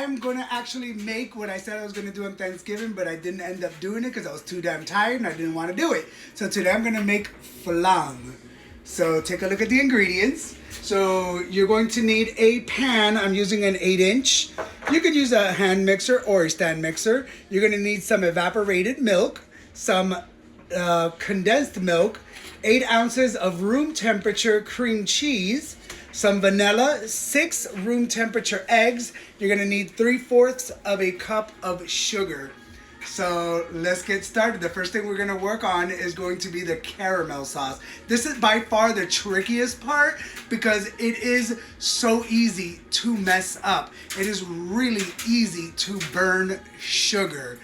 am gonna actually make what I said I was gonna do on Thanksgiving, but I didn't end up doing it because I was too damn tired and I didn't want to do it. So today I'm gonna make flan. So take a look at the ingredients. So you're going to need a pan. I'm using an 8-inch. You could use a hand mixer or a stand mixer. You're gonna need some evaporated milk, some condensed milk, 8 ounces of room temperature cream cheese, some vanilla, 6 room temperature eggs. You're gonna need 3/4 of a cup of sugar. So let's get started. The first thing we're gonna work on is going to be the caramel sauce. This is by far the trickiest part because it is so easy to mess up. It is really easy to burn sugar.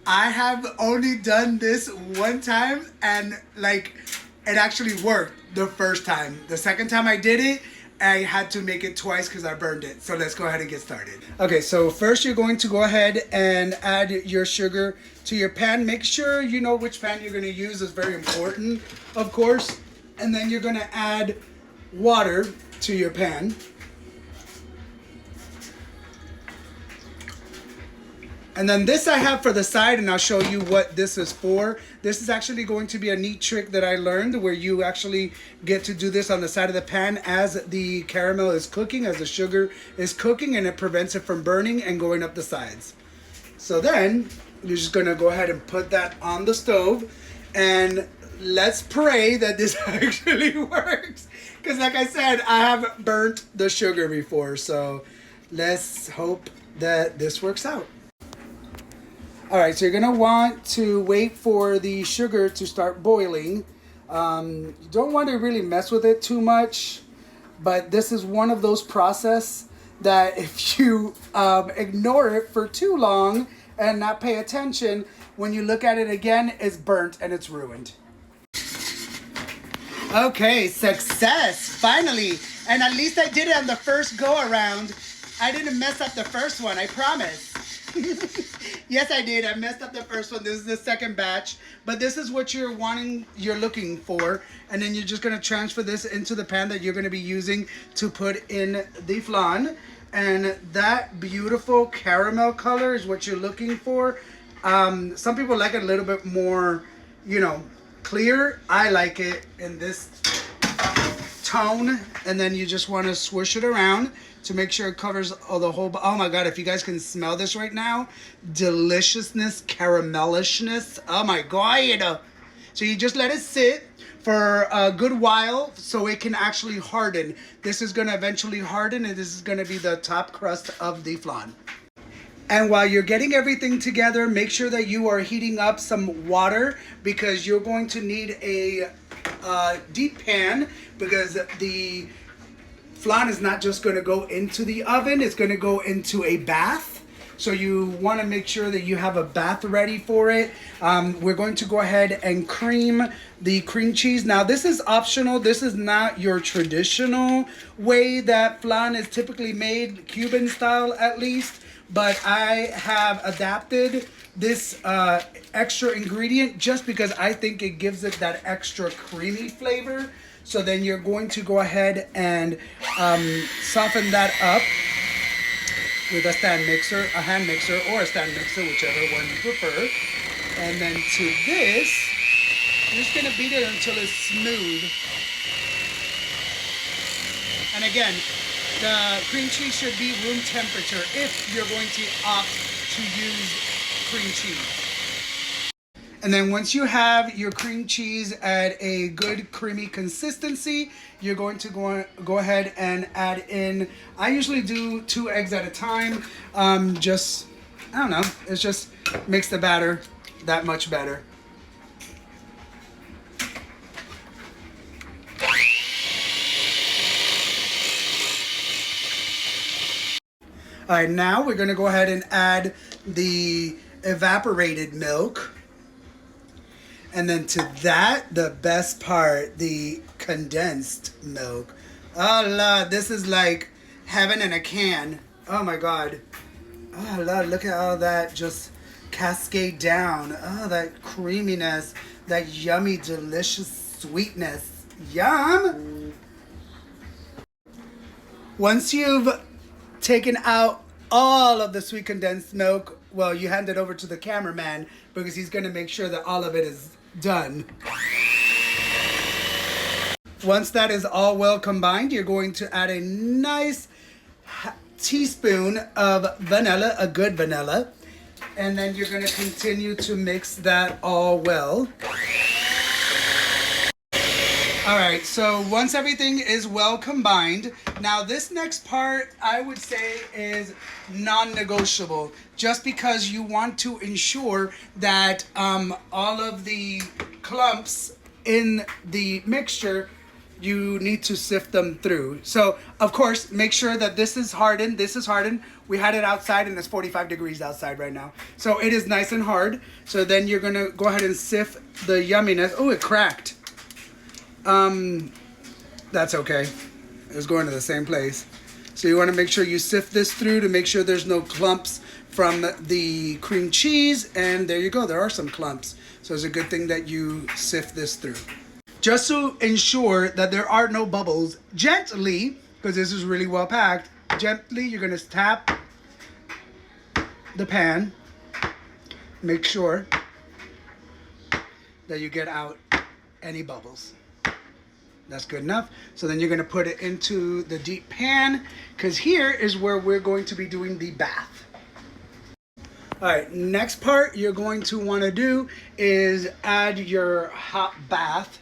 I have only done this one time and like it actually worked the first time. The second time I did it, I had to make it twice because I burned it. So let's go ahead and get started. Okay, so first you're going to go ahead and add your sugar to your pan. Make sure you know which pan you're going to use. It's very important, of course. And then you're going to add water to your pan. And then this I have for the side, and I'll show you what this is for. This is actually going to be a neat trick that I learned where you actually get to do this on the side of the pan as the caramel is cooking, as the sugar is cooking, and it prevents it from burning and going up the sides. So then you're just gonna go ahead and put that on the stove, and let's pray that this actually works. Because like I said, I have burnt the sugar before, so let's hope that this works out. All right, so you're gonna want to wait for the sugar to start boiling. You don't want to really mess with it too much, but this is one of those processes that if you ignore it for too long and not pay attention, when you look at it again, it's burnt and it's ruined. Okay, success, finally. And at least I did it on the first go around. I didn't mess up the first one, I promise. Yes, I did. I messed up the first one. This is the second batch, but this is what you're looking for. And then you're just going to transfer this into the pan that you're going to be using to put in the flan. And that beautiful caramel color is what you're looking for. Some people like it a little bit more, clear. I like it in this tone. And then you just want to swish it around to make sure it covers the whole. Oh my God, if you guys can smell this right now, deliciousness, caramelishness. Oh my God. So you just let it sit for a good while so it can actually harden. This is gonna eventually harden and this is gonna be the top crust of the flan. And while you're getting everything together, make sure that you are heating up some water because you're going to need a deep pan because the flan is not just going to go into the oven, it's going to go into a bath. So you want to make sure that you have a bath ready for it. We're going to go ahead and cream the cream cheese. Now this is optional. This is not your traditional way that flan is typically made, Cuban style at least. But I have adapted this extra ingredient just because I think it gives it that extra creamy flavor. So then you're going to go ahead and soften that up with a stand mixer, a hand mixer, or a stand mixer, whichever one you prefer. And then to this, you're just gonna beat it until it's smooth. And again, the cream cheese should be room temperature if you're going to opt to use cream cheese. And then once you have your cream cheese at a good creamy consistency, you're going to go ahead and add in, I usually do 2 eggs at a time. I don't know, it just makes the batter that much better. All right, now we're gonna go ahead and add the evaporated milk. And then to that, the best part, the condensed milk. Oh, Lord, this is like heaven in a can. Oh, my God. Oh, Lord, look at all that just cascade down. Oh, that creaminess, that yummy, delicious sweetness. Yum! Once you've taken out all of the sweet condensed milk. Well, you hand it over to the cameraman because he's going to make sure that all of it is done. Once that is all well combined, you're going to add a nice teaspoon of vanilla, a good vanilla, and then you're going to continue to mix that all well. All right, so once everything is well combined, now this next part I would say is non-negotiable, just because you want to ensure that all of the clumps in the mixture, you need to sift them through. So of course, make sure that this is hardened. This is hardened. We had it outside and it's 45 degrees outside right now. So it is nice and hard. So then you're gonna go ahead and sift the yumminess. Oh, it cracked. That's okay. It's going to the same place. So you want to make sure you sift this through to make sure there's no clumps from the cream cheese. And there you go. There are some clumps. So it's a good thing that you sift this through. Just to ensure that there are no bubbles, gently, because this is really well packed, gently you're going to tap the pan. Make sure that you get out any bubbles. That's good enough. So then you're going to put it into the deep pan, because here is where we're going to be doing the bath. All right, next part you're going to want to do is add your hot bath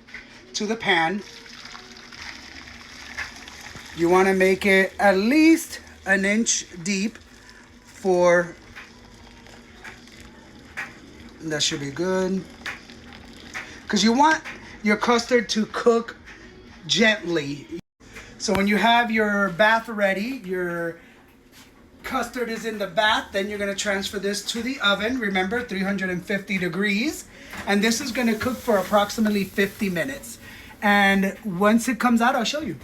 to the pan. You want to make it at least an inch deep that should be good. Because you want your custard to cook gently. So when you have your bath ready, your custard is in the bath, then you're going to transfer this to the oven. Remember, 350 degrees. And this is going to cook for approximately 50 minutes. And once it comes out, I'll show you.